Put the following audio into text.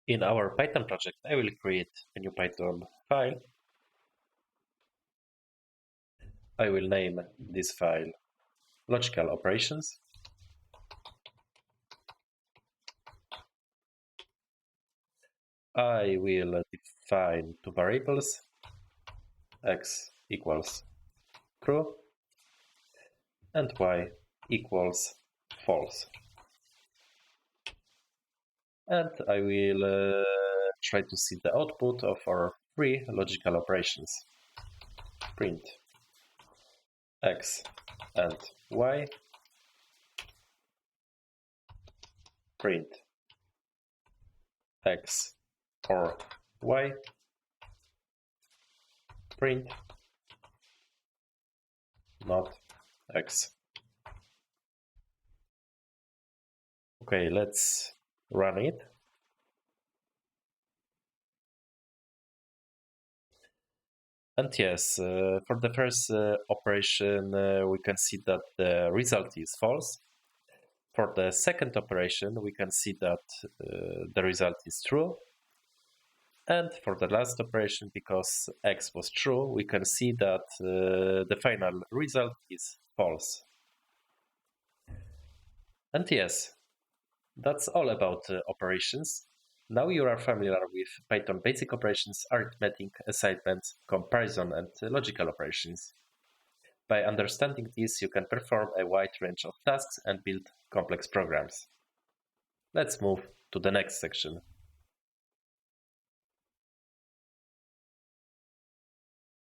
In our Python project, I will create a new Python file. I will name this file logical operations. I will define two variables, x equals true and y equals false. And I will try to see the output of our three logical operations. Print x and y, print x or y, print not x. Okay, let's run it. And yes, for the first operation, we can see that the result is false. For the second operation, we can see that the result is true. And for the last operation, because x was true, we can see that the final result is false. And yes, that's all about operations. Now you are familiar with Python basic operations, arithmetic, assignment, comparison, and logical operations. By understanding this, you can perform a wide range of tasks and build complex programs. Let's move to the next section.